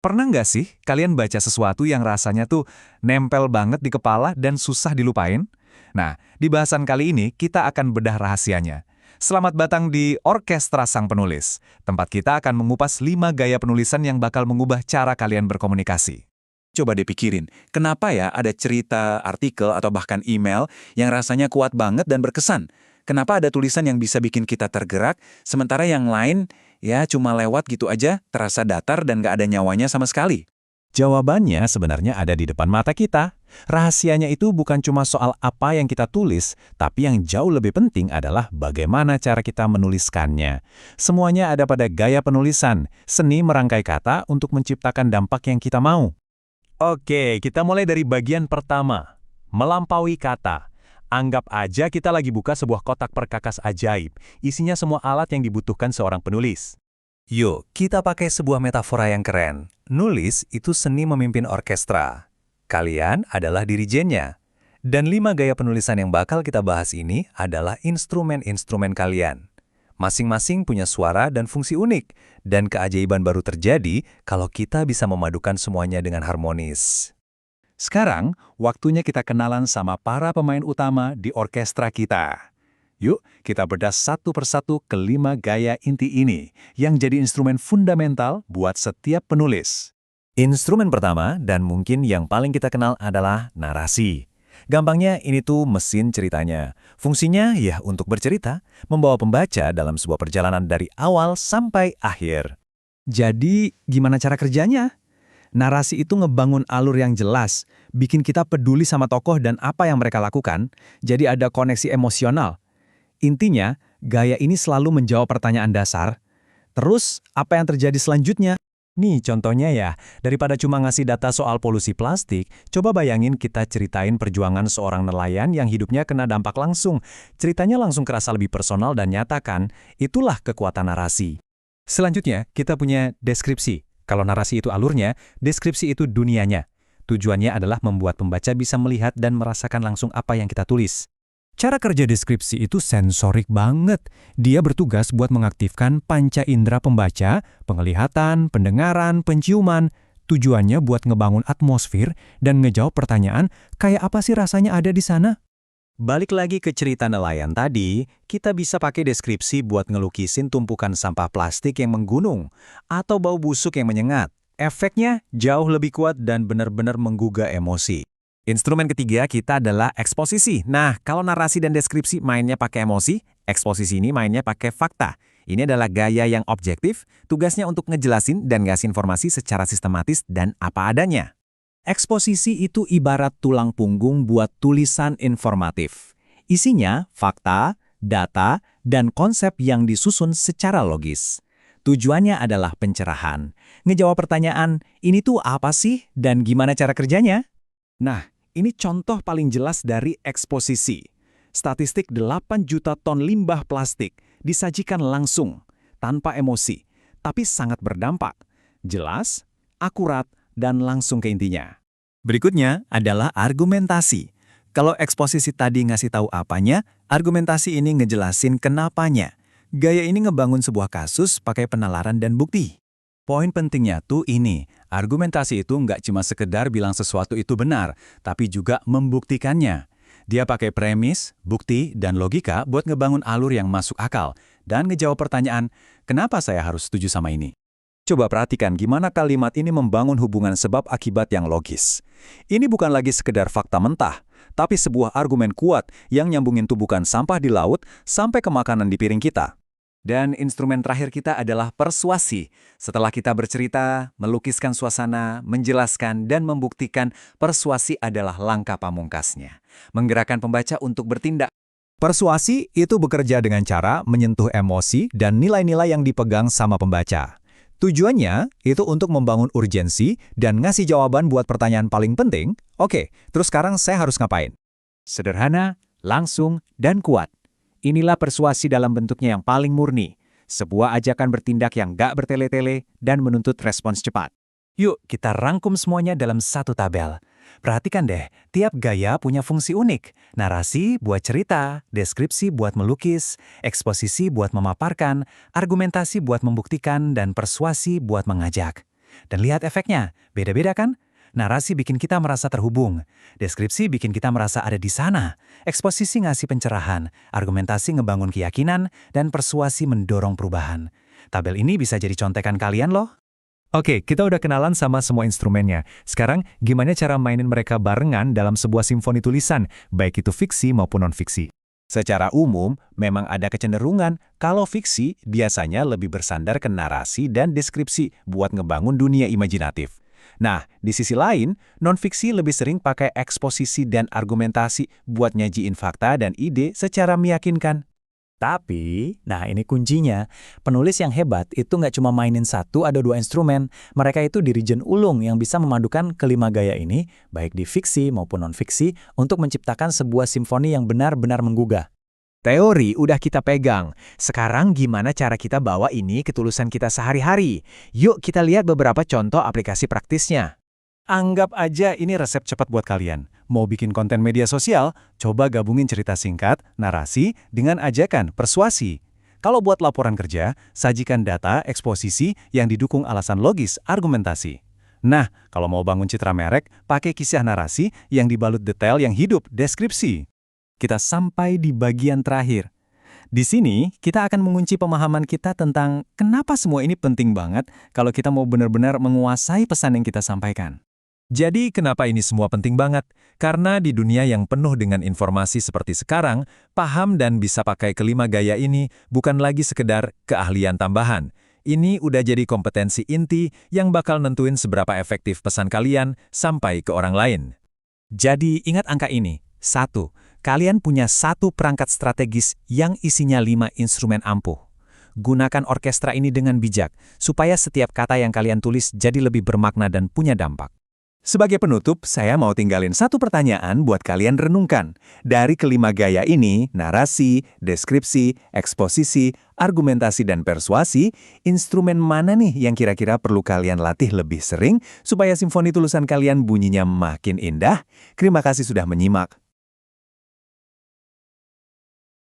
Pernah nggak sih kalian baca sesuatu yang rasanya tuh nempel banget di kepala dan susah dilupain? Nah, di bahasan kali ini kita akan bedah rahasianya. Selamat datang di Orkestra Sang Penulis, tempat kita akan mengupas 5 gaya penulisan yang bakal mengubah cara kalian berkomunikasi. Coba dipikirin, kenapa ya ada cerita, artikel, atau bahkan email yang rasanya kuat banget dan berkesan? Kenapa ada tulisan yang bisa bikin kita tergerak, sementara yang lain ya cuma lewat gitu aja, terasa datar dan gak ada nyawanya sama sekali? Jawabannya sebenarnya ada di depan mata kita. Rahasianya itu bukan cuma soal apa yang kita tulis, tapi yang jauh lebih penting adalah bagaimana cara kita menuliskannya. Semuanya ada pada gaya penulisan, seni merangkai kata untuk menciptakan dampak yang kita mau. Oke, kita mulai dari bagian pertama. Melampaui kata. Anggap aja kita lagi buka sebuah kotak perkakas ajaib. Isinya semua alat yang dibutuhkan seorang penulis. Yuk, kita pakai sebuah metafora yang keren. Nulis itu seni memimpin orkestra. Kalian adalah dirijennya. Dan 5 gaya penulisan yang bakal kita bahas ini adalah instrumen-instrumen kalian. Masing-masing punya suara dan fungsi unik, dan keajaiban baru terjadi kalau kita bisa memadukan semuanya dengan harmonis. Sekarang, waktunya kita kenalan sama para pemain utama di orkestra kita. Yuk, kita bedah satu persatu ke-5 gaya inti ini yang jadi instrumen fundamental buat setiap penulis. Instrumen pertama, dan mungkin yang paling kita kenal adalah narasi. Gampangnya ini tuh mesin ceritanya. Fungsinya ya untuk bercerita, membawa pembaca dalam sebuah perjalanan dari awal sampai akhir. Jadi, gimana cara kerjanya? Narasi itu ngebangun alur yang jelas, bikin kita peduli sama tokoh dan apa yang mereka lakukan, jadi ada koneksi emosional. Intinya, gaya ini selalu menjawab pertanyaan dasar. Terus, apa yang terjadi selanjutnya? Nih contohnya ya, daripada cuma ngasih data soal polusi plastik, coba bayangin kita ceritain perjuangan seorang nelayan yang hidupnya kena dampak langsung. Ceritanya langsung kerasa lebih personal dan nyata kan? Itulah kekuatan narasi. Selanjutnya, kita punya deskripsi. Kalau narasi itu alurnya, deskripsi itu dunianya. Tujuannya adalah membuat pembaca bisa melihat dan merasakan langsung apa yang kita tulis. Cara kerja deskripsi itu sensorik banget. Dia bertugas buat mengaktifkan panca indera pembaca, penglihatan, pendengaran, penciuman. Tujuannya buat ngebangun atmosfer dan ngejawab pertanyaan, kayak apa sih rasanya ada di sana? Balik lagi ke cerita nelayan tadi, kita bisa pakai deskripsi buat ngelukisin tumpukan sampah plastik yang menggunung atau bau busuk yang menyengat. Efeknya jauh lebih kuat dan benar-benar menggugah emosi. Instrumen ketiga kita adalah eksposisi. Nah, kalau narasi dan deskripsi mainnya pakai emosi, eksposisi ini mainnya pakai fakta. Ini adalah gaya yang objektif, tugasnya untuk ngejelasin dan ngasih informasi secara sistematis dan apa adanya. Eksposisi itu ibarat tulang punggung buat tulisan informatif. Isinya fakta, data, dan konsep yang disusun secara logis. Tujuannya adalah pencerahan. Ngejawab pertanyaan, ini tuh apa sih dan gimana cara kerjanya? Nah, ini contoh paling jelas dari eksposisi. Statistik 8 juta ton limbah plastik disajikan langsung, tanpa emosi, tapi sangat berdampak. Jelas, akurat, dan langsung ke intinya. Berikutnya adalah argumentasi. Kalau eksposisi tadi ngasih tahu apanya, argumentasi ini ngejelasin kenapanya. Gaya ini ngebangun sebuah kasus pakai penalaran dan bukti. Poin pentingnya tuh ini, argumentasi itu nggak cuma sekedar bilang sesuatu itu benar, tapi juga membuktikannya. Dia pakai premis, bukti, dan logika buat ngebangun alur yang masuk akal, dan ngejawab pertanyaan, kenapa saya harus setuju sama ini? Coba perhatikan gimana kalimat ini membangun hubungan sebab akibat yang logis. Ini bukan lagi sekedar fakta mentah, tapi sebuah argumen kuat yang nyambungin tumpukan sampah di laut sampai ke makanan di piring kita. Dan instrumen terakhir kita adalah persuasi. Setelah kita bercerita, melukiskan suasana, menjelaskan, dan membuktikan, persuasi adalah langkah pamungkasnya. Menggerakkan pembaca untuk bertindak. Persuasi itu bekerja dengan cara menyentuh emosi dan nilai-nilai yang dipegang sama pembaca. Tujuannya itu untuk membangun urgensi dan ngasih jawaban buat pertanyaan paling penting. Oke, terus sekarang saya harus ngapain? Sederhana, langsung, dan kuat. Inilah persuasi dalam bentuknya yang paling murni. Sebuah ajakan bertindak yang gak bertele-tele dan menuntut respons cepat. Yuk, kita rangkum semuanya dalam satu tabel. Perhatikan deh, tiap gaya punya fungsi unik. Narasi buat cerita, deskripsi buat melukis, eksposisi buat memaparkan, argumentasi buat membuktikan, dan persuasi buat mengajak. Dan lihat efeknya, beda-beda kan? Narasi bikin kita merasa terhubung, deskripsi bikin kita merasa ada di sana, eksposisi ngasih pencerahan, argumentasi ngebangun keyakinan, dan persuasi mendorong perubahan. Tabel ini bisa jadi contekan kalian loh. Oke, kita udah kenalan sama semua instrumennya. Sekarang, gimana cara mainin mereka barengan dalam sebuah simfoni tulisan, baik itu fiksi maupun non-fiksi? Secara umum, memang ada kecenderungan kalau fiksi biasanya lebih bersandar ke narasi dan deskripsi buat ngebangun dunia imajinatif. Nah, di sisi lain, non-fiksi lebih sering pakai eksposisi dan argumentasi buat nyajiin fakta dan ide secara meyakinkan. Tapi, nah ini kuncinya, penulis yang hebat itu nggak cuma mainin satu atau dua instrumen, mereka itu dirijen ulung yang bisa memadukan kelima gaya ini, baik di fiksi maupun non-fiksi, untuk menciptakan sebuah simfoni yang benar-benar menggugah. Teori udah kita pegang. Sekarang gimana cara kita bawa ini ke tulisan kita sehari-hari? Yuk kita lihat beberapa contoh aplikasi praktisnya. Anggap aja ini resep cepat buat kalian. Mau bikin konten media sosial, coba gabungin cerita singkat, narasi, dengan ajakan, persuasi. Kalau buat laporan kerja, sajikan data, eksposisi yang didukung alasan logis, argumentasi. Nah, kalau mau bangun citra merek, pakai kisah narasi yang dibalut detail yang hidup, deskripsi. Kita sampai di bagian terakhir. Di sini, kita akan mengunci pemahaman kita tentang kenapa semua ini penting banget kalau kita mau benar-benar menguasai pesan yang kita sampaikan. Jadi kenapa ini semua penting banget? Karena di dunia yang penuh dengan informasi seperti sekarang, paham dan bisa pakai kelima gaya ini bukan lagi sekedar keahlian tambahan. Ini udah jadi kompetensi inti yang bakal nentuin seberapa efektif pesan kalian sampai ke orang lain. Jadi ingat angka ini. 1. Kalian punya satu perangkat strategis yang isinya 5 instrumen ampuh. Gunakan orkestra ini dengan bijak, supaya setiap kata yang kalian tulis jadi lebih bermakna dan punya dampak. Sebagai penutup, saya mau tinggalin satu pertanyaan buat kalian renungkan. Dari kelima gaya ini, narasi, deskripsi, eksposisi, argumentasi, dan persuasi, instrumen mana nih yang kira-kira perlu kalian latih lebih sering supaya simfoni tulisan kalian bunyinya makin indah? Terima kasih sudah menyimak.